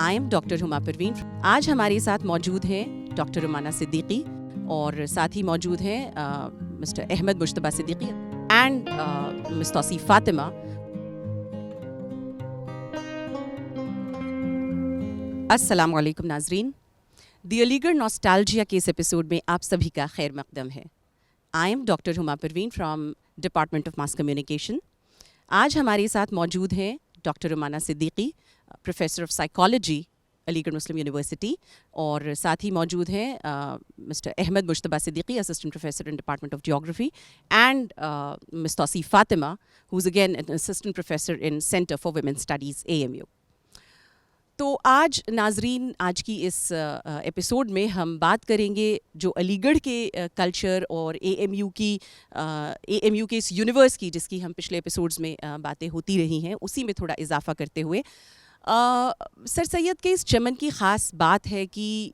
I am doctor Huma Parveen. आज हमारे साथ मौजूद हैं डॉक्टर रुमाना सिद्दीकी और साथ ही मौजूद हैं mister Ahmad Mushtaba Siddiqui and miss Tauseef Fatima. अस्सलाम वालेकुम नाजरीन, द अलीगढ़ नॉस्टैल्जिया के इस एपिसोड में आप सभी का खैर मकदम है। I am doctor Huma Parveen from department of mass communication. आज हमारे साथ मौजूद हैं doctor Rumana Siddiqui, professor of psychology Aligarh Muslim university, और साथ ही मौजूद हैं mister Ahmad Mushtaba Siddiqui, assistant professor in department of geography, and miss Tauseef Fatima, who is again an assistant professor in centre for women studies AMU। तो आज नाजरीन, आज की इस एपिसोड में हम बात करेंगे जो अलीगढ़ के कल्चर और AMU के इस यूनिवर्स की, जिसकी हम पिछले एपिसोड्स में बातें होती रही हैं, उसी में थोड़ा इजाफा करते हुए सर सैयद के इस चमन की ख़ास बात है कि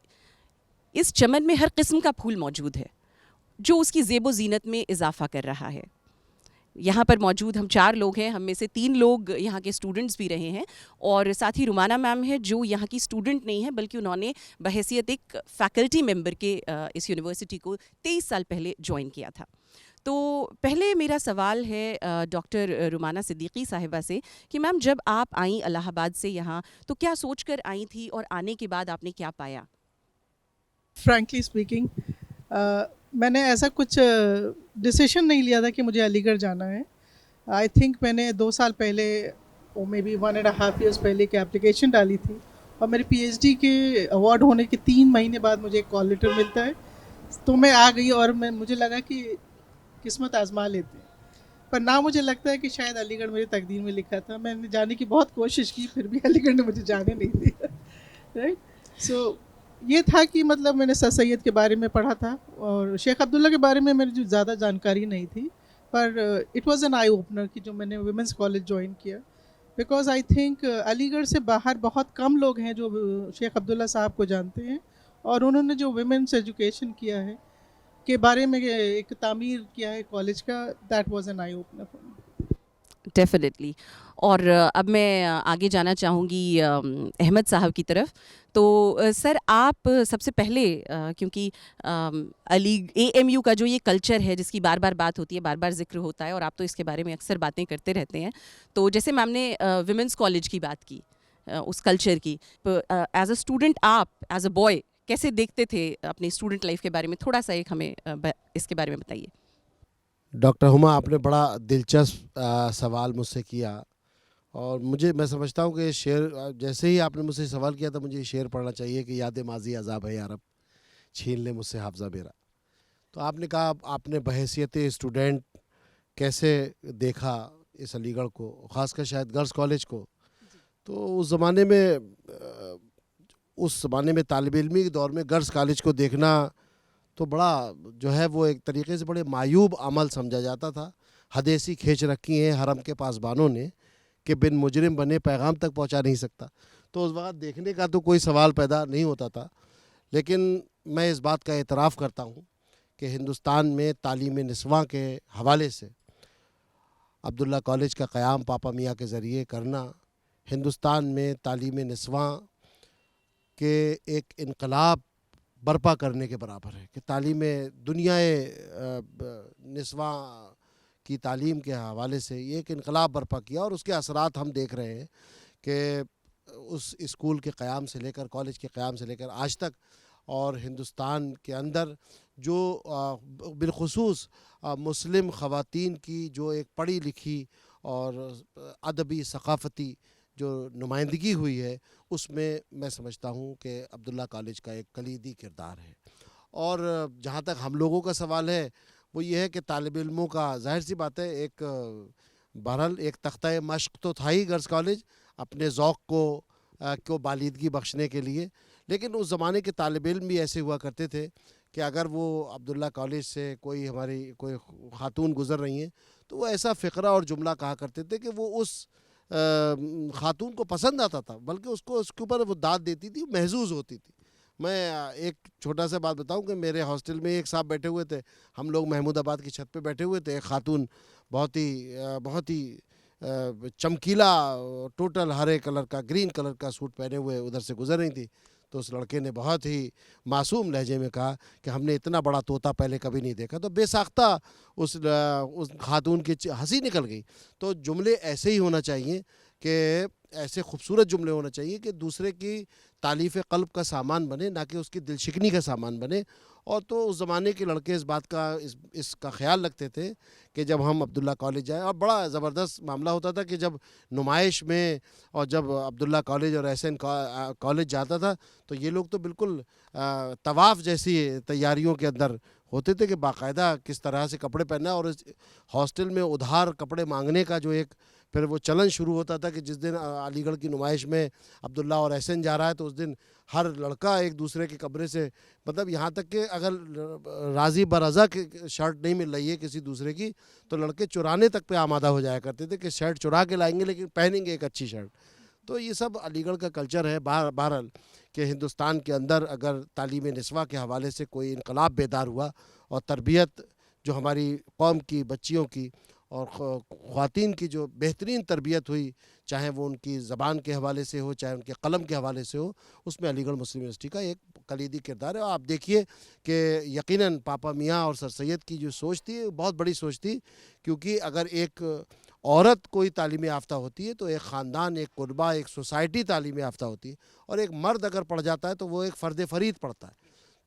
इस चमन में हर किस्म का फूल मौजूद है जो उसकी ज़ेबो ज़ीनत में इजाफा कर रहा है। यहाँ पर मौजूद हम 4 लोग हैं, हम में से 3 लोग यहाँ के स्टूडेंट्स भी रहे हैं, और साथ ही रुमाना मैम है जो यहाँ की स्टूडेंट नहीं है बल्कि उन्होंने बहैसियत एक फैकल्टी मेंबर के इस यूनिवर्सिटी को 23 साल पहले ज्वाइन किया था। तो पहले मेरा सवाल है डॉक्टर रुमाना सिद्दीकी साहिबा से कि मैम, जब आप आई इलाहाबाद से यहाँ तो क्या सोचकर आई थी और आने के बाद आपने क्या पाया? फ्रैंकली स्पीकिंग, मैंने ऐसा कुछ डिसीजन नहीं लिया था कि मुझे अलीगढ़ जाना है। आई थिंक मैंने 2 साल पहले, और मे बी 1.5 ईयर्स पहले की एप्लीकेशन डाली थी, और मेरे PhD के अवार्ड होने के 3 महीने बाद मुझे एक कॉल लेटर मिलता है। तो मैं आ गई और मुझे लगा कि किस्मत आजमा लेते हैं, पर ना मुझे लगता है कि शायद अलीगढ़ मेरी तकदीर में लिखा था। मैंने जाने की बहुत कोशिश की, फिर भी अलीगढ़ ने मुझे जाने नहीं दिया। राइट, सो ये था कि मतलब मैंने सर सैयद के बारे में पढ़ा था और शेख अब्दुल्ला के बारे में मेरी जो ज़्यादा जानकारी नहीं थी, पर it was an eye opener कि जो मैंने वुमेंस कॉलेज ज्वाइन किया, बिकॉज आई थिंक अलीगढ़ से बाहर बहुत कम लोग हैं जो शेख अब्दुल्ला साहब को जानते हैं, और उन्होंने जो वुमेंस एजुकेशन किया है के बारे में एक तामीर किया है कॉलेज का, that was an eye opener for me. Definitely. और अब मैं आगे जाना चाहूँगी अहमद साहब की तरफ। तो सर, आप सबसे पहले क्योंकि AMU का जो ये कल्चर है जिसकी बार बार बात होती है, बार बार जिक्र होता है, और आप तो इसके बारे में अक्सर बातें करते रहते हैं, तो जैसे मैम ने विमेंस कॉलेज की बात की, उस कल्चर की, एज अ स्टूडेंट आप एज अ बॉय कैसे देखते थे अपनी स्टूडेंट लाइफ के बारे में? थोड़ा सा एक हमें इसके बारे में बताइए। डॉक्टर हुमा, आपने बड़ा दिलचस्प सवाल मुझसे किया, और मैं समझता हूँ कि शेर, जैसे ही आपने मुझसे सवाल किया था, मुझे ये शेर पढ़ना चाहिए कि याद माजी अज़ाब है यारब, छीन ले मुझसे हाफ़ज़ा मेरा। तो आपने कहा आपने बहैसियत स्टूडेंट कैसे देखा इस अलीगढ़ को, ख़ासकर शायद गर्ल्स कॉलेज को। तो उस ज़माने में तालिब इल्मी के दौर में गर्ल्स कॉलेज को देखना तो बड़ा जो है वो एक तरीके से बड़े मायूब अमल समझा जाता था। हदेसी खींच रखी हैं हरम के पासबानों ने कि बिन मुजरिम बने पैगाम तक पहुंचा नहीं सकता। तो उस वक्त देखने का तो कोई सवाल पैदा नहीं होता था। लेकिन मैं इस बात का एतराफ़ करता हूं कि हिंदुस्तान में तालीम निस्वां के हवाले से अब्दुल्ला कॉलेज का क़याम पापा मियाँ के ज़रिए करना हिंदुस्तान में तालीम निस्वां के एक इनकलाब बर्पा करने के बराबर है कि तालीम दुनिया निस्वां की तालीम के हवाले से ये एक इनकलाब बर्पा किया, और उसके असरात हम देख रहे हैं कि उस स्कूल के क़याम से लेकर, कॉलेज के क़याम से लेकर आज तक, और हिंदुस्तान के अंदर जो बिलखुसूस मुस्लिम ख़वातीन की जो एक पढ़ी लिखी और अदबी सक़ाफ़ती जो नुमाइंदगी हुई है, उसमें मैं समझता हूँ कि अब्दुल्ला कॉलेज का एक कलीदी किरदार है। और जहाँ तक हम लोगों का सवाल है, वो ये है कि तालिब इल्मों का, ज़ाहिर सी बात है, एक बहरहाल एक तख्ता मश्क तो था ही गर्ल्स कॉलेज अपने ज़ौक़ को बालिदगी बख्शने के लिए। लेकिन उस ज़माने के तालिब इल्म भी ऐसे हुआ करते थे कि अगर वो अब्दुल्ला कॉलेज से हमारी कोई ख़ातून गुज़र रही हैं, तो वो ऐसा फ़िक्रा और जुमला कहा करते थे कि वो उस ख़ातून को पसंद आता था, बल्कि उसके ऊपर वो दाद देती थी, महजूज़ होती थी। मैं एक छोटा सा बात बताऊं कि मेरे हॉस्टल में एक साहब बैठे हुए थे, हम लोग महमूदाबाद की छत पे बैठे हुए थे। एक ख़ातून बहुत ही चमकीला टोटल हरे कलर का, ग्रीन कलर का सूट पहने हुए उधर से गुजर रही थी। तो उस लड़के ने बहुत ही मासूम लहजे में कहा कि हमने इतना बड़ा तोता पहले कभी नहीं देखा। तो बेसाख्ता उस खातून की हंसी निकल गई। तो जुमले ऐसे ही होना चाहिए कि ऐसे खूबसूरत जुमले होना चाहिए कि दूसरे की तारीफ़ क़ल्ब का सामान बने, ना कि उसकी दिलशिकनी का सामान बने। और तो उस ज़माने के लड़के इस बात का इसका ख्याल रखते थे कि जब हम अब्दुल्ला कॉलेज जाएँ, और बड़ा ज़बरदस्त मामला होता था कि जब नुमाइश में और जब अब्दुल्ला कॉलेज और एसएन कॉलेज जाता था तो ये लोग तो बिल्कुल तवाफ़ जैसी तैयारियों के अंदर होते थे कि बाकायदा किस तरह से कपड़े पहनना। और इस हॉस्टल में उधार कपड़े मांगने का जो एक फिर वो चलन शुरू होता था कि जिस दिन अलीगढ़ की नुमाइश में अब्दुल्ला और एहसन जा रहा है तो उस दिन हर लड़का एक दूसरे के कमरे से, मतलब यहाँ तक कि अगर राज़ी बरज़ा की शर्ट नहीं मिल रही है किसी दूसरे की तो लड़के चुराने तक पे आमादा हो जाया करते थे कि शर्ट चुरा के लाएंगे लेकिन पहनेंगे एक अच्छी शर्ट। तो ये सब अलीगढ़ का कल्चर है। बहरहाल कि हिंदुस्तान के अंदर अगर तालीम निस्वा के हवाले से कोई इनकलाब बेदार हुआ और तरबियत जो हमारी कौम की बच्चियों की और ख़वातीन की जो बेहतरीन तरबियत हुई, चाहे वो उनकी ज़बान के हवाले से हो चाहे उनके कलम के हवाले से हो, उसमें अलीगढ़ मुस्लिम यूनिवर्सिटी का एक कलीदी किरदार है। और आप देखिए कि यकीनन पापा मियाँ और सर सैयद की जो सोच थी बहुत बड़ी सोच थी, क्योंकि अगर एक औरत कोई तालीम याफ्ता होती है तो एक ख़ानदान, एक कुरबा, एक सोसाइटी तालीम याफ्ता होती है। और एक मर्द अगर पढ़ जाता है तो वो एक फ़र्द फ़रीद पढ़ता है।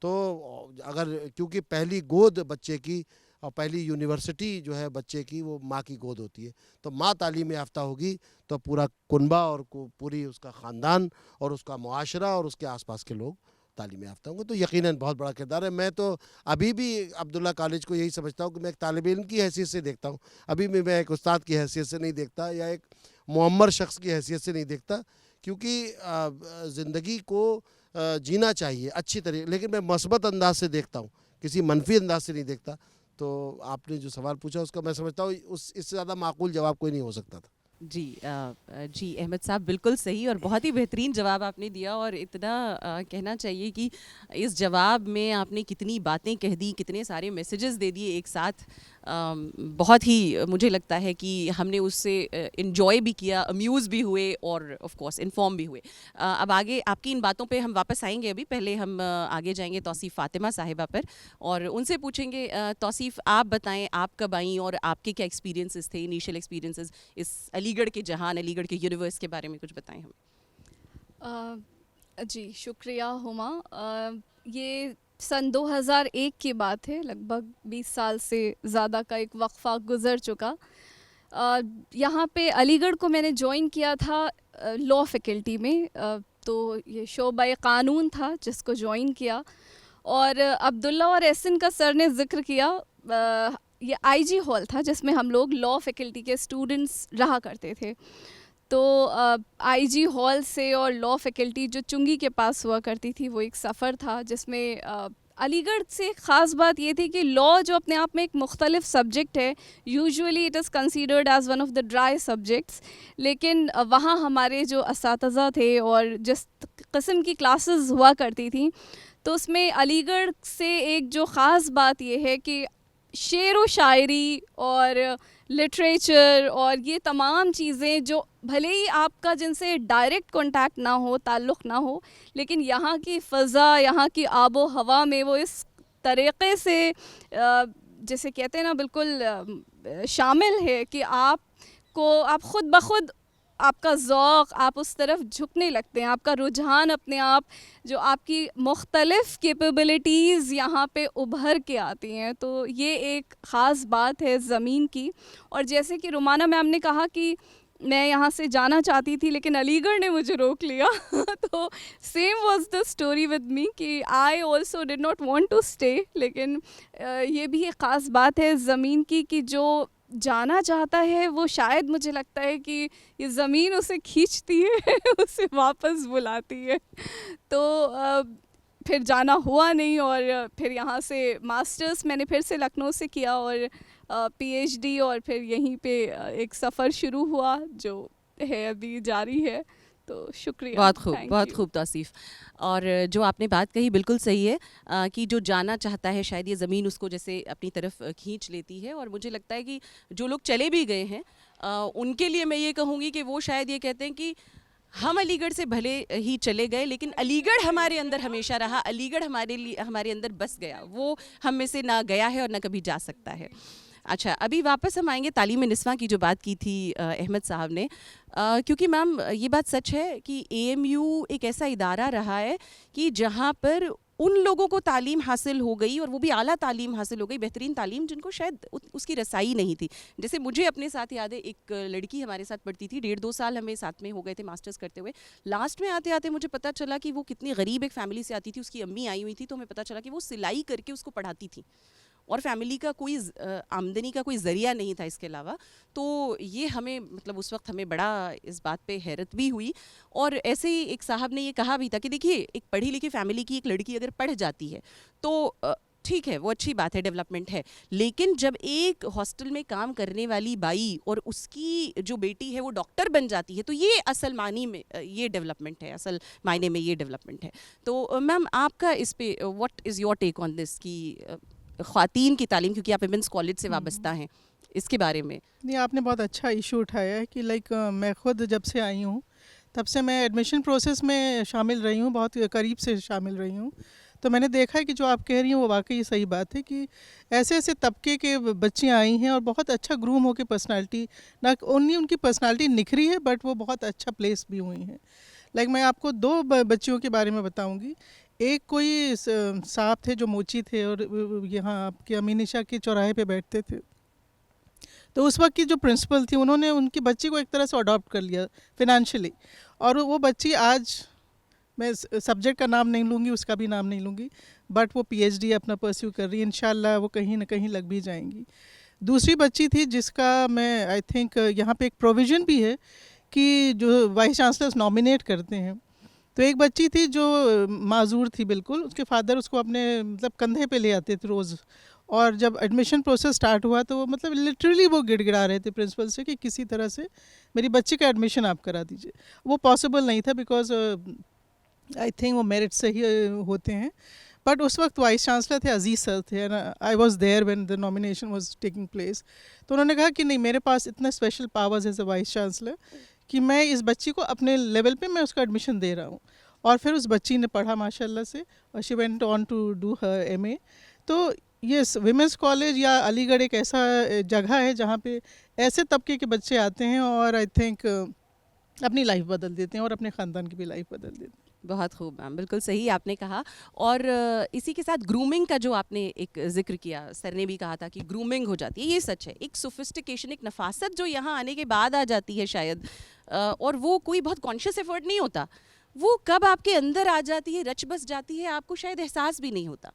तो अगर क्योंकि पहली गोद बच्चे की और पहली यूनिवर्सिटी जो है बच्चे की वो माँ की गोद होती है। तो माँ तालीम याफ्ता होगी तो पूरा कुनबा और पूरी उसका ख़ानदान और उसका मुआशरा और उसके आसपास के लोग तालीम याफ्ता होंगे। तो यकीनन बहुत बड़ा किरदार है। मैं तो अभी भी अब्दुल्ला कॉलेज को यही समझता हूँ कि मैं एक तालिब इल्म की हैसियत से देखता हूँ। अभी भी मैं एक उस्ताद की हैसियत से नहीं देखता या एक मुअम्मर शख्स की हैसियत से नहीं देखता, क्योंकि ज़िंदगी को जीना चाहिए अच्छी तरीके, लेकिन मैं मस्बत अंदाज से देखता हूँ, किसी मनफी अंदाज से नहीं देखता। तो आपने जो सवाल पूछा उसका मैं समझता हूँ इससे ज़्यादा माकूल जवाब कोई नहीं हो सकता था। जी अहमद साहब बिल्कुल सही और बहुत ही बेहतरीन जवाब आपने दिया। और इतना कहना चाहिए कि इस जवाब में आपने कितनी बातें कह दी, कितने सारे मैसेजेस दे दिए एक साथ। बहुत ही मुझे लगता है कि हमने उससे इन्जॉय भी किया, अम्यूज़ भी हुए और ऑफ कोर्स इन्फॉर्म भी हुए। अब आगे आपकी इन बातों पे हम वापस आएंगे। अभी पहले हम आगे जाएंगे तौसीफ़ फ़ातिमा साहिबा पर और उनसे पूछेंगे तौसीफ़ आप बताएं आप कब आई और आपके क्या एक्सपीरियंसेस थे, इनिशियल एक्सपीरियंसेस इस अलीगढ़ के जहान, अलीगढ़ के यूनिवर्स के बारे में कुछ बताएं हम। जी शुक्रिया हुमा। ये सन 2001 की बात है, लगभग 20 साल से ज़्यादा का एक वक्फ़ा गुज़र चुका। यहाँ पे अलीगढ़ को मैंने ज्वाइन किया था लॉ फैकल्टी में। तो ये शोबा कानून था जिसको ज्वाइन किया। और अब्दुल्ला और एहसन का सर ने ज़िक्र किया, ये आईजी हॉल था जिसमें हम लोग लॉ फैकल्टी के स्टूडेंट्स रहा करते थे। तो आईजी हॉल से और लॉ फैकल्टी जो चुंगी के पास हुआ करती थी वो एक सफ़र था जिसमें अलीगढ़ से ख़ास बात ये थी कि लॉ जो अपने आप में एक मुख्तलिफ सब्जेक्ट है, usually it is considered as one of the dry subjects, लेकिन वहाँ हमारे जो असातिज़ा थे और जिस किस्म की क्लासेस हुआ करती थी तो उसमें अलीगढ़ से एक जो ख़ास बात ये है कि शेर व शायरी और लिटरेचर और ये तमाम चीज़ें जो भले ही आपका जिनसे डायरेक्ट कांटेक्ट ना हो, ताल्लुक़ ना हो, लेकिन यहाँ की फ़ज़ा, यहाँ की आबो हवा में वो इस तरीक़े से जैसे कहते हैं ना बिल्कुल शामिल है कि आप ख़ुद ब खुद आपका ज़ौक़ आप उस तरफ झुकने लगते हैं, आपका रुझान अपने आप जो आपकी मुख्तलिफ़ कैपेबिलिटीज़ यहाँ पे उभर के आती हैं। तो ये एक ख़ास बात है ज़मीन की। और जैसे कि रुमाना मैम ने कहा कि मैं यहाँ से जाना चाहती थी लेकिन अलीगढ़ ने मुझे रोक लिया तो same was the story with me कि I also did not want to stay. लेकिन ये भी एक ख़ास बात है ज़मीन की कि जो जाना चाहता है वो शायद मुझे लगता है कि ये ज़मीन उसे खींचती है उसे वापस बुलाती है। तो फिर जाना हुआ नहीं और फिर यहाँ से मास्टर्स मैंने फिर से लखनऊ से किया और पीएचडी और फिर यहीं पे एक सफ़र शुरू हुआ जो है अभी जारी है। तो शुक्रिया। बहुत खूब, Thank बहुत you. खूब तौसीफ़। और जो आपने बात कही बिल्कुल सही है कि जो जाना चाहता है शायद ये ज़मीन उसको जैसे अपनी तरफ खींच लेती है। और मुझे लगता है कि जो लोग चले भी गए हैं उनके लिए मैं ये कहूँगी कि वो शायद ये कहते हैं कि हम अलीगढ़ से भले ही चले गए लेकिन अलीगढ़ हमारे अंदर हमेशा रहा, अलीगढ़ हमारे लिए हमारे अंदर बस गया, वो हम में से ना गया है और ना कभी जा सकता है। अच्छा, अभी वापस हम आएंगे तालीम निस्वां की जो बात की थी अहमद साहब ने, क्योंकि मैम ये बात सच है कि एएमयू एक ऐसा इदारा रहा है कि जहाँ पर उन लोगों को तालीम हासिल हो गई और वो भी आला तालीम हासिल हो गई, बेहतरीन तालीम, जिनको शायद उसकी रसाई नहीं थी। जैसे मुझे अपने साथ याद है, एक लड़की हमारे साथ पढ़ती थी, 1.5-2 साल हमें साथ में हो गए थे मास्टर्स करते हुए। लास्ट में आते आते मुझे पता चला कि वो कितनी गरीब एक फैमिली से आती थी, उसकी अम्मी आई हुई थी, तो हमें पता चला कि वो सिलाई करके उसको पढ़ाती थी और फैमिली का कोई आमदनी का कोई ज़रिया नहीं था इसके अलावा। तो ये हमें मतलब उस वक्त हमें बड़ा इस बात पे हैरत भी हुई। और ऐसे ही एक साहब ने ये कहा भी था कि देखिए, एक पढ़ी लिखी फैमिली की एक लड़की अगर पढ़ जाती है तो ठीक है, वो अच्छी बात है, डेवलपमेंट है। लेकिन जब एक हॉस्टल में काम करने वाली बाई और उसकी जो बेटी है वो डॉक्टर बन जाती है, तो ये असल मानी में ये डेवलपमेंट है, असल मायने में ये डेवलपमेंट है। तो मैम, आपका इस पे what is your take on this कि ख़वातीन की तालीम, क्योंकि आप विमेंस कॉलेज से वाबस्ता हैं, इसके बारे में? नहीं, आपने बहुत अच्छा इशू उठाया है कि लाइक मैं ख़ुद जब से आई हूँ तब से मैं एडमिशन प्रोसेस में शामिल रही हूँ, बहुत करीब से शामिल रही हूँ। तो मैंने देखा है कि जो आप कह रही हैं वो वाकई सही बात है कि ऐसे ऐसे तबके के बच्चियाँ आई हैं और बहुत अच्छा ग्रूम होकर पर्सनालिटी, ना ओनली उनकी पर्सनालिटी निखरी है बट वो बहुत अच्छा प्लेस भी हुई हैं। लाइक मैं आपको दो बच्चियों के बारे में बताऊंगी। एक कोई साहब थे जो मोची थे और यहाँ आपके अमीनिशा के चौराहे पे बैठते थे। तो उस वक्त की जो प्रिंसिपल थी उन्होंने उनकी बच्ची को एक तरह से अडॉप्ट कर लिया फिनेंशियली, और वो बच्ची आज, मैं सब्जेक्ट का नाम नहीं लूँगी, उसका भी नाम नहीं लूँगी, बट वो पीएचडी अपना परस्यू कर रही है, इंशाल्लाह वो कहीं ना कहीं लग भी जाएंगी। दूसरी बच्ची थी जिसका मैं आई थिंक यहाँ पे एक प्रोविज़न भी है कि जो वाइस चांसलर्स नॉमिनेट करते हैं। तो एक बच्ची थी जो माजूर थी बिल्कुल, उसके फादर उसको अपने मतलब कंधे पे ले आते थे रोज़, और जब एडमिशन प्रोसेस स्टार्ट हुआ तो वो मतलब लिटरली वो गिड़गिड़ा रहे थे प्रिंसिपल से कि किसी तरह से मेरी बच्ची का एडमिशन आप करा दीजिए। वो पॉसिबल नहीं था बिकॉज आई थिंक वो मेरिट से ही होते हैं। बट उस वक्त वाइस चांसलर थे, अजीज़ सर थे, and I was there when the nomination was taking place. तो उन्होंने कहा कि नहीं, मेरे पास इतना special powers as a vice chancellor कि मैं इस बच्ची को अपने लेवल पे मैं उसका एडमिशन दे रहा हूँ। और फिर उस बच्ची ने पढ़ा माशाल्लाह से, और she went on to do her MA. तो ये विमेंस कॉलेज या अलीगढ़ एक ऐसा जगह है जहाँ पे ऐसे तबके के बच्चे आते हैं और आई थिंक अपनी लाइफ बदल देते हैं और अपने ख़ानदान की भी लाइफ बदल देते हैं। बहुत खूब मैम, बिल्कुल सही आपने कहा। और इसी के साथ ग्रूमिंग का जो आपने एक जिक्र किया, सर ने भी कहा था कि ग्रूमिंग हो जाती है, ये सच है। एक सोफिस्टिकेशन, एक नफासत जो यहाँ आने के बाद आ जाती है शायद, और वो कोई बहुत कॉन्शियस एफर्ट नहीं होता, वो कब आपके अंदर आ जाती है, रच बस जाती है, आपको शायद एहसास भी नहीं होता।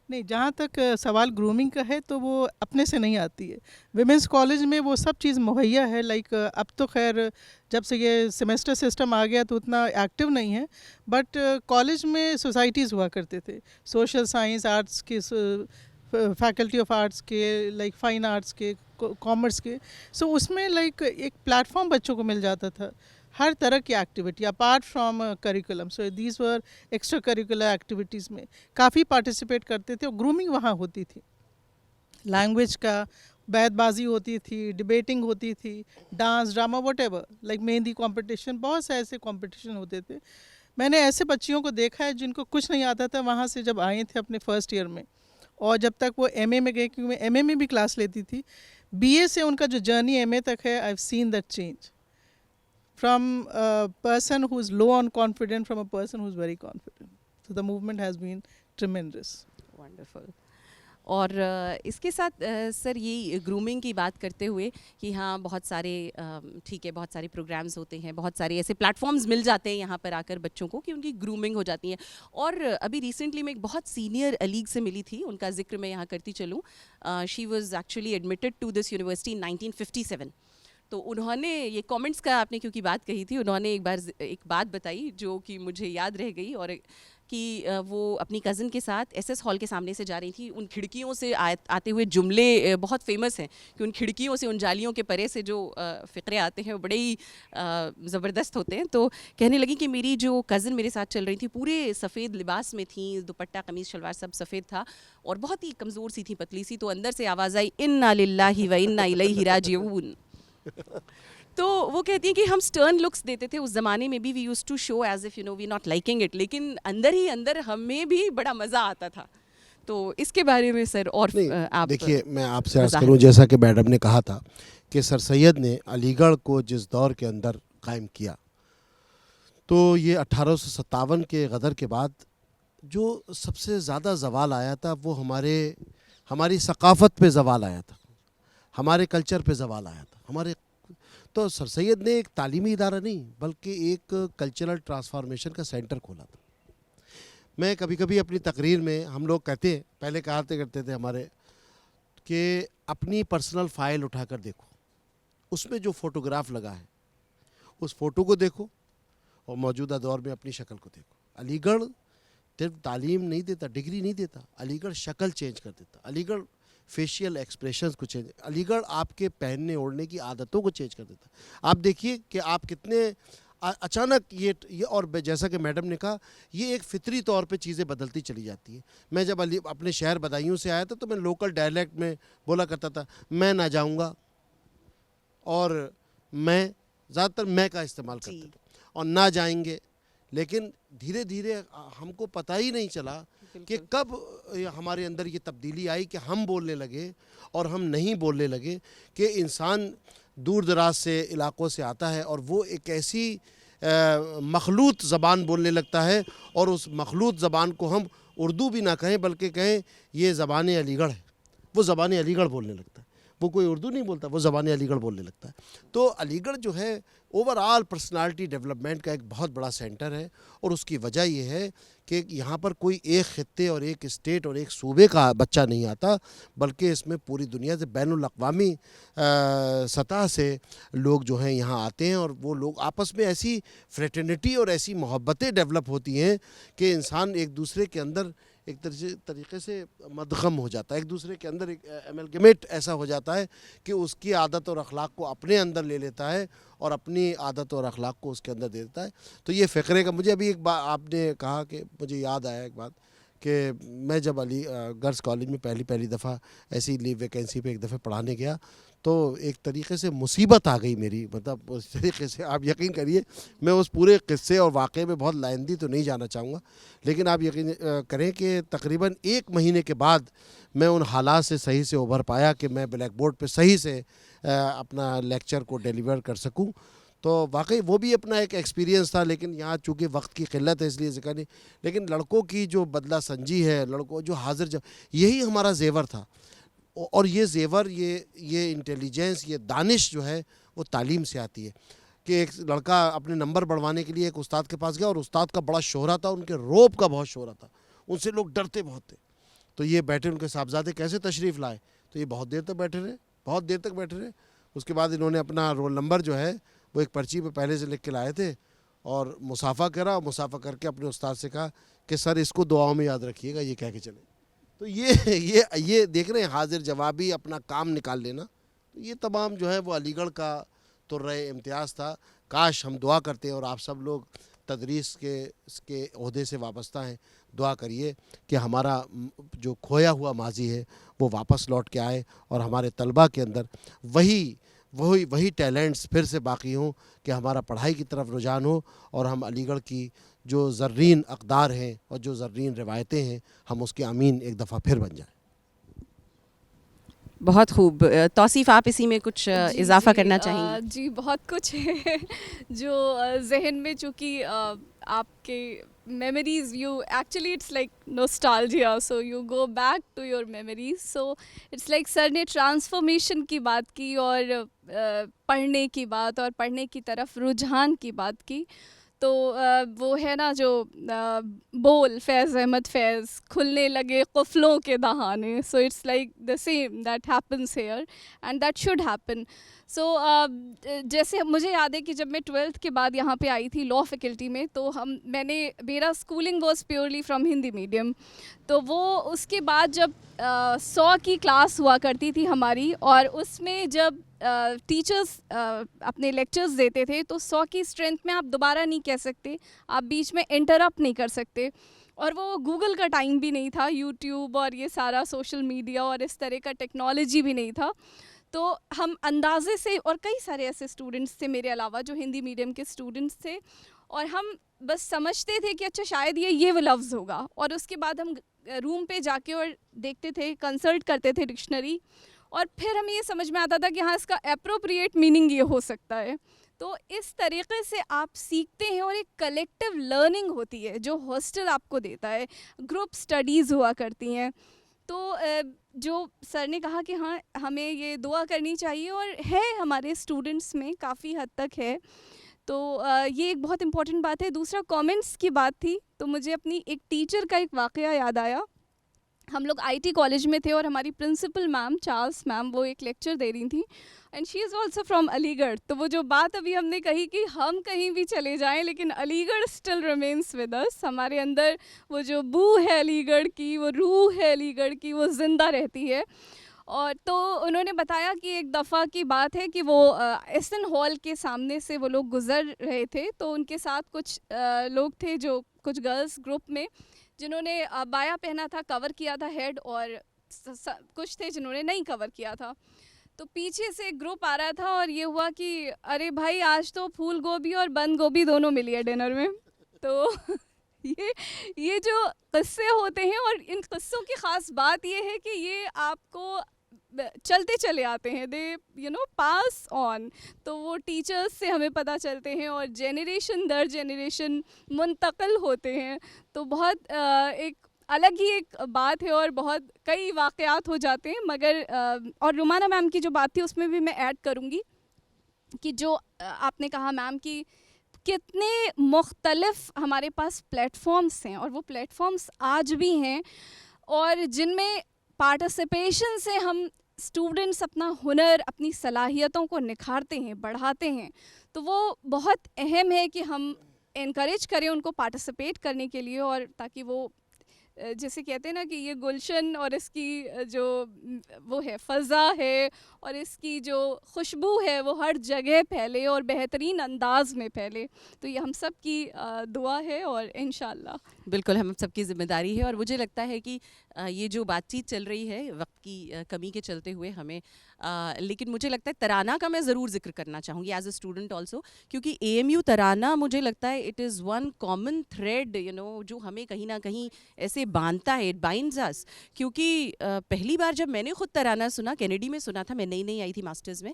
नहीं, जहाँ तक सवाल ग्रूमिंग का है तो वो अपने से नहीं आती है। विमेंस कॉलेज में वो सब चीज़ मुहैया है। लाइक अब तो खैर जब से ये सेमेस्टर सिस्टम आ गया तो उतना एक्टिव नहीं है, बट कॉलेज में सोसाइटीज़ हुआ करते थे, सोशल साइंस, आर्ट्स के, फैकल्टी ऑफ आर्ट्स के, लाइक फाइन आर्ट्स के, कॉमर्स के। सो उसमें लाइक एक प्लेटफॉर्म बच्चों को मिल जाता था हर तरह की activity apart from curriculum. So these were extra curricular activities में काफ़ी पार्टिसिपेट करते थे और ग्रूमिंग वहाँ होती थी। लैंग्वेज का बैतबाजी होती थी, डिबेटिंग होती थी, dance, drama, whatever, like mehndi competition, बहुत से ऐसे कंपटीशन होते थे। मैंने ऐसे बच्चियों को देखा है जिनको कुछ नहीं आता था, वहाँ से जब आए थे अपने फर्स्ट ईयर में, और जब तक वो एमए में गए, क्योंकि मैं एमए में भी क्लास लेती थी, बीए से उनका जो जर्नी एमए तक है, I have seen that change from a person who's low on confidence from a person who's very confident. So the movement has been tremendous. Wonderful. और इसके साथ सर, ये ग्रूमिंग की बात करते हुए कि हाँ, बहुत सारे ठीक है, बहुत सारे प्रोग्राम्स होते हैं, बहुत सारे ऐसे प्लेटफॉर्म्स मिल जाते हैं यहाँ पर आकर बच्चों को कि उनकी ग्रूमिंग हो जाती है। और अभी रिसेंटली मैं एक बहुत सीनियर अलीग से मिली थी, उनका जिक्र मैं यहाँ करती चलूँ। She was actually admitted to this university in 1957। तो उन्होंने ये कमेंट्स का, आपने क्योंकि बात कही थी, उन्होंने एक बार एक बात बताई जो कि मुझे याद रह गई, और कि वो अपनी कज़न के साथ एसएस हॉल के सामने से जा रही थी। उन खिड़कियों से आते हुए जुमले बहुत फेमस हैं कि उन खिड़कियों से, उन जालियों के परे से जो फ़िक्रे आते हैं वो बड़े ही ज़बरदस्त होते हैं। तो कहने लगी कि मेरी जो कज़न मेरे साथ चल रही थी पूरे सफ़ेद लिबास में थी, दुपट्टा कमीज़ शलवार सब सफ़ेद था और बहुत ही कमज़ोर सी थी, पतली सी। तो अंदर से आवाज़ आई, इन्ना लिल्लाहि व इन्ना इलैहि राजिऊन। तो वो कहती हैं कि हम स्टर्न लुक्स देते थे उस ज़माने में भी, we used to show as if you know we not liking it, लेकिन अंदर ही अंदर हमें भी बड़ा मज़ा आता था। तो इसके बारे में सर और आप देखिए, मैं आपसे अर्ज़ करूं, जैसा कि मैडम ने कहा था कि सर सैयद ने अलीगढ़ को जिस दौर के अंदर कायम किया, तो ये 1857 के गदर के बाद जो सबसे ज़्यादा ज़वाल आया था वो हमारी सकाफ़त पे ज़वाल आया था, हमारे कल्चर पे ज़वाल आया था। तो सर सैयद ने एक तालीमी इदारा नहीं बल्कि एक कल्चरल ट्रांसफॉर्मेशन का सेंटर खोला था। मैं कभी कभी अपनी तकरीर में, हम लोग कहते हैं, पहले करते थे हमारे, कि अपनी पर्सनल फ़ाइल उठाकर देखो, उसमें जो फ़ोटोग्राफ लगा है उस फ़ोटो को देखो और मौजूदा दौर में अपनी शक्ल को देखो। अलीगढ़ सिर्फ तालीम नहीं देता, डिग्री नहीं देता, अलीगढ़ शक्ल चेंज कर देता, अलीगढ़ फेशियल एक्सप्रेशंस को चेंज, अलीगढ़ आपके पहनने ओढ़ने की आदतों को चेंज कर देता। आप देखिए कि आप कितने अचानक ये और जैसा कि मैडम ने कहा, ये एक फितरी तौर पे चीज़ें बदलती चली जाती है। मैं जब अपने शहर बदायूं से आया था तो मैं लोकल डायलेक्ट में बोला करता था, मैं ना जाऊंगा, और मैं ज़्यादातर मैं का इस्तेमाल करता था, और ना जाएंगे। लेकिन धीरे धीरे हमको पता ही नहीं चला कि कब हमारे अंदर ये तब्दीली आई कि हम बोलने लगे और हम नहीं बोलने लगे कि इंसान दूर दराज से इलाक़ों से आता है और वो एक ऐसी मखलूत ज़बान बोलने लगता है, और उस मखलूत ज़बान को हम उर्दू भी ना कहें बल्कि कहें ये ज़बान अलीगढ़ है, वो ज़बान अलीगढ़ बोलने लगता है। वो कोई उर्दू नहीं बोलता, वो ज़बान अलीगढ़ बोलने लगता है। तो अलीगढ़ जो है ओवरऑल पर्सनालिटी डेवलपमेंट का एक बहुत बड़ा सेंटर है, और उसकी वजह ये है कि यहाँ पर कोई एक ख़ित्ते और एक स्टेट और एक सूबे का बच्चा नहीं आता, बल्कि इसमें पूरी दुनिया से बैनुल अक़वामी सतह से लोग जो हैं यहाँ आते हैं, और वो लोग आपस में ऐसी फ्रेटर्निटी और ऐसी मोहब्बतें डेवलप होती हैं कि इंसान एक दूसरे के अंदर एक तरीके से मदगम हो जाता है, एक दूसरे के अंदर एक एमलगमेट ऐसा हो जाता है कि उसकी आदत और अखलाक को अपने अंदर ले लेता है और अपनी आदत और अखलाक को उसके अंदर दे देता है। तो ये फ़िक्रे का, मुझे अभी एक बात आपने कहा कि मुझे याद आया एक बात, कि मैं जब गर्ल्स कॉलेज में पहली दफ़ा ऐसी लीव वैकेंसी पे एक दफ़े पढ़ाने गया, तो एक तरीके से मुसीबत आ गई मेरी, मतलब उस तरीके से आप यकीन करिए, मैं उस पूरे किस्से और वाक़े में बहुत लाइंदी तो नहीं जाना चाहूँगा, लेकिन आप यकीन करें कि तकरीबन 1 महीने के बाद मैं उन हालात से सही से उभर पाया कि मैं ब्लैक बोर्ड पर सही से अपना लेक्चर को डिलीवर कर सकूँ। तो वाकई वो भी अपना एक एक्सपीरियंस था, लेकिन यहाँ चूँकि वक्त की किल्लत है इसलिए ज़िक्र नहीं, लेकिन लड़कों की जो बदला संजी है, लड़कों जो हाजिर, यही हमारा जेवर था। और ये जेवर, ये इंटेलिजेंस, ये दानिश जो है वो तालीम से आती है। कि एक लड़का अपने नंबर बढ़वाने के लिए एक उस्ताद के पास गया, और उस्ताद का बड़ा शोहरा था, उनके रोब का बहुत शोहरा था, उनसे लोग डरते बहुत थे। तो ये बैठे, उनके साहबजादे कैसे तशरीफ़ लाए, तो ये बहुत देर तक बैठे रहे। उसके बाद इन्होंने अपना रोल नंबर जो है वो एक पर्ची पे पहले से लिख के लाए थे, और मुसाफ़ा करा, और मुसाफ़ा करके अपने उस्ताद से कहा कि सर इसको दुआओं में याद रखिएगा, ये कह के चले। तो ये देख रहे हैं, हाजिर जवाबी अपना काम निकाल लेना। तो ये तमाम जो है वो अलीगढ़ का तुर्रे इम्तियाज़ था। काश हम दुआ करते हैं, और आप सब लोग तदरीस के ओहदे से वाबस्ता हैं, दुआ करिए कि हमारा जो खोया हुआ माजी है वो वापस लौट के आए, और हमारे तलबा के अंदर वही टैलेंट्स फिर से बाकी हों, कि हमारा पढ़ाई की तरफ रुझान हो, और हम अलीगढ़ की जो ज़र्रीन अक़दार हैं और जो ज़र्रीन रिवायतें हैं, हम उसके अमीन एक दफ़ा फिर बन जाएं। बहुत खूब। तौसीफ़, आप इसी में कुछ इजाफ़ा करना चाहेंगी? जी, बहुत कुछ है जो जहन में, चूँकि आपके memories, you actually it's like nostalgia, so you go back to your memories, so it's like sir ने ट्रांसफॉर्मेशन की बात की और पढ़ने की बात और पढ़ने की तरफ रुझान की बात की, तो वो है ना जो बोल फैज़ अहमद फैज़ खुलने लगे कुफलों के दहाने, so it's like the same that happens here and that should happen. So जैसे मुझे याद है कि जब मैं 12th के बाद यहाँ पे आई थी लॉ फैकल्टी में, तो मेरा schooling was purely from Hindi medium. तो वो उसके बाद जब 100 की क्लास हुआ करती थी हमारी, और उसमें जब टीचर्स अपने लेक्चर्स देते थे तो 100 की स्ट्रेंथ में आप दोबारा नहीं कह सकते, आप बीच में इंटरप्ट नहीं कर सकते। और वो गूगल का टाइम भी नहीं था, यूट्यूब और ये सारा सोशल मीडिया और इस तरह का टेक्नोलॉजी भी नहीं था। तो हम अंदाजे से, और कई सारे ऐसे स्टूडेंट्स थे मेरे अलावा जो हिंदी मीडियम के स्टूडेंट्स थे, और हम बस समझते थे कि अच्छा शायद ये वो लफ्ज़ होगा, और उसके बाद हम रूम पे जाके और देखते थे, कंसल्ट करते थे डिक्शनरी, और फिर हमें ये समझ में आता था कि हाँ इसका एप्रोप्रिएट मीनिंग ये हो सकता है। तो इस तरीके से आप सीखते हैं, और एक कलेक्टिव लर्निंग होती है जो हॉस्टल आपको देता है, ग्रुप स्टडीज़ हुआ करती हैं। तो जो सर ने कहा कि हाँ हमें ये दुआ करनी चाहिए, और है हमारे स्टूडेंट्स में काफ़ी हद तक है, तो ये एक बहुत इम्पॉर्टेंट बात है। दूसरा कमेंट्स की बात थी, तो मुझे अपनी एक टीचर का एक वाक़या याद आया। हम लोग आईटी कॉलेज में थे और हमारी प्रिंसिपल मैम चार्ल्स मैम वो एक लेक्चर दे रही थी, and she is also from Aligarh. तो वो जो बात अभी हमने कही कि हम कहीं भी चले जाएं लेकिन Aligarh still remains with us, हमारे अंदर वो जो बू है अलीगढ़ की, वो रूह है अलीगढ़ की, वो ज़िंदा रहती है। और तो उन्होंने बताया कि एक दफ़ा की बात है कि वो एसन हॉल के सामने से वो लोग गुज़र रहे थे, तो उनके साथ कुछ लोग थे, जो कुछ गर्ल्स ग्रुप में, जिन्होंने बाया पहना था, कवर किया था हेड, और कुछ थे जिन्होंने नहीं कवर किया था। तो पीछे से एक ग्रुप आ रहा था और ये हुआ कि अरे भाई आज तो फूल गोभी और बंद गोभी दोनों मिली है डिनर में। तो ये जो किस्से होते हैं, और इन किस्सों की ख़ास बात ये है कि ये आपको चलते चले आते हैं, दे पास ऑन। तो वो टीचर्स से हमें पता चलते हैं और जेनरेशन दर जेनरेशन मुंतकिल होते हैं। तो बहुत एक अलग ही एक बात है, और बहुत कई वाक़यात हो जाते हैं। मगर और रुमाना मैम की जो बात थी उसमें भी मैं ऐड करूँगी कि जो आपने कहा मैम कि कितने मुख्तलिफ हमारे पास प्लेटफॉर्म्स हैं, और वो प्लेटफॉर्म्स आज भी हैं, और जिनमें पार्टिसिपेशन से हम स्टूडेंट्स अपना हुनर, अपनी सलाहियतों को निखारते हैं, बढ़ाते हैं। तो वो बहुत अहम है कि हम इनकरेज करें उनको पार्टिसिपेट करने के लिए, और ताकि वो जैसे कहते हैं ना कि ये गुलशन और इसकी जो वो है फ़ज़ा है, और इसकी जो खुशबू है वो हर जगह फैले और बेहतरीन अंदाज में फैले। तो ये हम सब की दुआ है, और इंशाल्लाह बिल्कुल हम सब की ज़िम्मेदारी है। और मुझे लगता है कि ये जो बातचीत चल रही है वक्त की कमी के चलते हुए हमें, लेकिन मुझे लगता है तराना का मैं ज़रूर जिक्र करना चाहूँगी एज अ स्टूडेंट ऑल्सो, क्योंकि AMU तराना मुझे लगता है it is one common thread जो हमें कहीं ना कहीं ऐसे बांधता है, इट बाइंड्स अस। क्योंकि पहली बार जब मैंने खुद तराना सुना, कैनेडी में सुना था, मैं नई नई आई थी मास्टर्स में,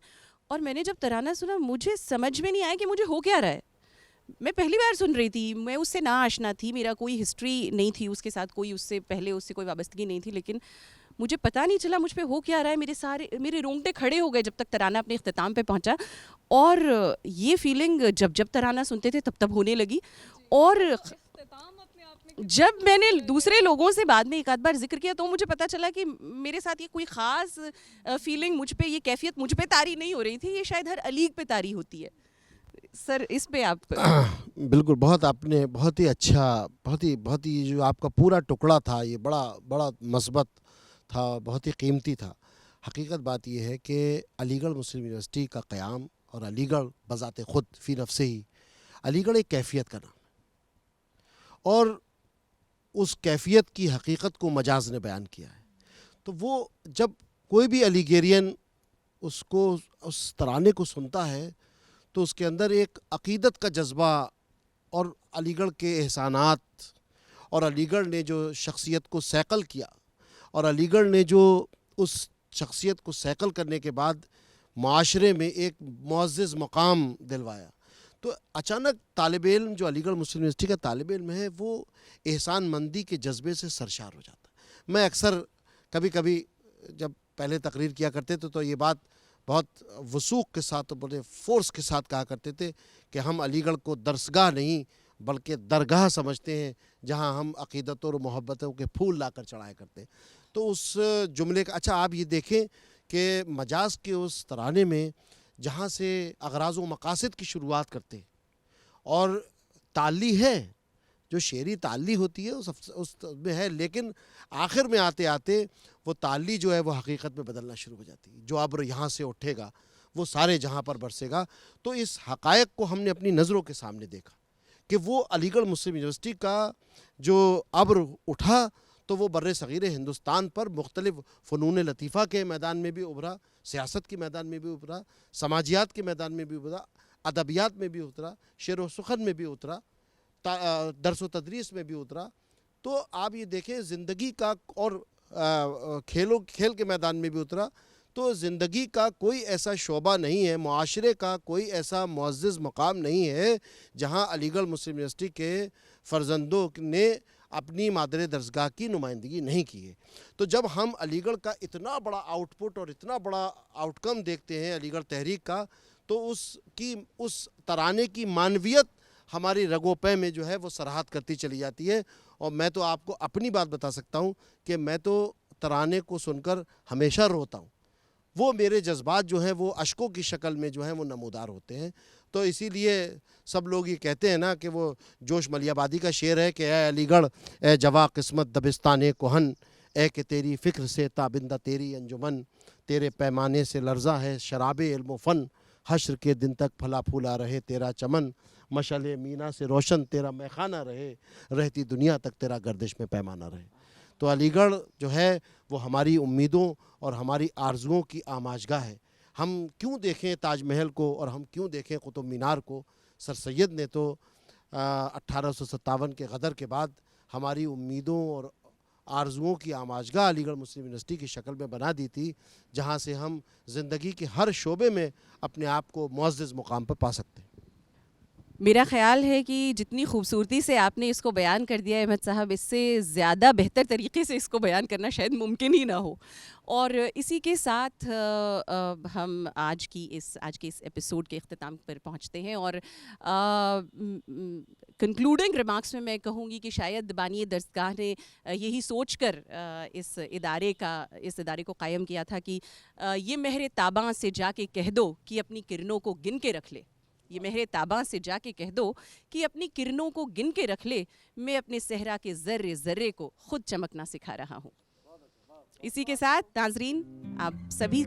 और मैंने जब तराना सुना मुझे समझ में नहीं आया कि मुझे हो क्या रहा है। मैं पहली बार सुन रही थी, मैं उससे ना आशना थी, मेरा कोई हिस्ट्री नहीं थी उसके साथ, कोई उससे पहले उससे कोई वाबस्तगी नहीं थी, लेकिन मुझे पता नहीं चला मुझ पे हो क्या रहा है। मेरे रोंगटे खड़े हो गए जब तक तराना अपने इख्तिताम पे पहुंचा, और ये फीलिंग जब जब तराना सुनते थे तब तब होने लगी। और जब मैंने दूसरे लोगों से बाद में एक आध बार जिक्र किया तो मुझे पता चला कि मेरे साथ ये कोई ख़ास फीलिंग मुझ पे, ये कैफियत मुझ पे तारी नहीं हो रही थी, ये शायद हर अलीग पे तारी होती है। सर इस पे आप बिल्कुल, बहुत आपने बहुत ही अच्छा, बहुत ही जो आपका पूरा टुकड़ा था ये बड़ा मस्बत था, बहुत ही कीमती था। हकीकत बात यह है कि अलीगढ़ मुस्लिम यूनिवर्सिटी का क़याम, और अलीगढ़ बज़ाते ख़ुद फ़ी नफ्से ही, अलीगढ़ एक कैफियत का नाम है, और उस कैफियत की हकीकत को मजाज ने बयान किया है। तो वो जब कोई भी अलीगेरियन उसको, उस तराने को सुनता है, तो उसके अंदर एक अक़ीदत का जज्बा, और अलीगढ़ के एहसानात, और अलीगढ़ ने जो शख्सियत को सैकल किया, और अलीगढ़ ने जो उस शख्सियत को सैकल करने के बाद माशरे में एक मुअज़्ज़िज़ मकाम दिलवाया। तो अचानक तालिब इल्म जो अलीगढ़ मुस्लिम यूनिवर्सिटी का तालिब इल्म है, वो एहसान मंदी के जज्बे से सरशार हो जाता है। मैं अक्सर कभी कभी जब पहले तकरीर किया करते थे तो ये बात बहुत वसूख के साथ, बड़े फोर्स के साथ कहा करते थे कि हम अलीगढ़ को दरसगाह नहीं बल्कि दरगाह समझते हैं, जहां हम अक़ीदत और मोहब्बतों के फूल लाकर चढ़ाया करते हैं। तो उस जुमले का अच्छा आप ये देखें कि मजाज के उस तराने में जहाँ से अगराज़ व मकासद की शुरुआत करते और ताली है, जो शेरी ताली होती है उस में है, लेकिन आखिर में आते आते वो ताली जो है वो हकीकत में बदलना शुरू हो जाती है। जो अब्र यहाँ से उठेगा वो सारे जहाँ पर बरसेगा। तो इस हक़ायक़ को हमने अपनी नज़रों के सामने देखा कि वो अलीगढ़ मुस्लिम यूनिवर्सिटी का जो अब्र उठा तो वो बर्रे सग़ीर हिंदुस्तान पर मुख्तलिफ़ फ़नून लतीफ़ा के मैदान में भी उभरा, सियासत के मैदान में भी उभरा, समाजियात के मैदान में भी उभरा, अदबियात में भी उतरा, शेर व सुख़न में भी उतरा, दर्स व तदरीस में भी उतरा। तो आप ये देखें ज़िंदगी का और खेल के मैदान में भी उतरा। तो ज़िंदगी का कोई ऐसा शोबा नहीं है, मुआशरे का कोई ऐसा मुअज़्ज़ज़ मकाम नहीं है जहाँ अलीगढ़ मुस्लिम यूनिवर्सिटी के फ़र्जंदों ने अपनी मादर दरसगाह की नुमाइंदगी नहीं की है। तो जब हम अलीगढ़ का इतना बड़ा आउटपुट और इतना बड़ा आउटकम देखते हैं अलीगढ़ तहरीक का, तो उस तराने की मानवियत हमारी रगो पे में जो है वो सराहत करती चली जाती है। और मैं तो आपको अपनी बात बता सकता हूँ कि मैं तो तराने को सुनकर हमेशा रोता हूँ। वो मेरे जज्बात जो हैं वो अश्कों की शक्ल में जो हैं वो नमूदार होते हैं। तो इसीलिए सब लोग ये कहते हैं ना कि वो जोश मलियाबादी का शेर है कि ए अलीगढ़ ए जवा किस्मत दबिस्तान कोहन, ए कि तेरी फ़िक्र से ताबिंदा तेरी अंजुमन, तेरे पैमाने से लर्ज़ा है शराब इल्म फ़न, हश्र के दिन तक फला फूला रहे तेरा चमन, मशले मीना से रोशन तेरा मैखाना रहे, रहती दुनिया तक तेरा गर्दिश में पैमाना रहे। तो अलीगढ़ जो है वो हमारी उम्मीदों और हमारी आरजुओं की आमाजगाह है। हम क्यों देखें ताजमहल को और हम क्यों देखें कुतुब मीनार को? सर सैयद ने तो 1857 के गदर के बाद हमारी उम्मीदों और आरजुओं की आमाजगाह अलीगढ़ मुस्लिम यूनिवर्सिटी की शक्ल में बना दी थी, जहाँ से हम ज़िंदगी के हर शोबे में अपने आप को मुअज़्ज़ज़ मुकाम पर पा सकते हैं। मेरा ख़्याल है कि जितनी खूबसूरती से आपने इसको बयान कर दिया है अहमद साहब, इससे ज़्यादा बेहतर तरीके से इसको बयान करना शायद मुमकिन ही ना हो। और इसी के साथ हम आज के इस एपिसोड के अख्ताम पर पहुंचते हैं। और कंक्लूडिंग रिमार्क्स में मैं कहूँगी कि शायद बानी दरसगाह ने यही सोचकर इस इदारे को कायम किया था कि ये महर ताबा से जाके कह दो कि अपनी किरणों को गिन के रख ले। ये महर ताबा से जाके कह दो कि अपनी किरणों को गिन के रख ले, मैं अपने सहरा के ज़र्रे ज़र्रे को खुद चमकना सिखा रहा हूँ। इसी के साथ नाज़रीन आप सभी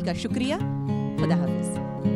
का शुक्रिया। खुदा हाफ़िज़।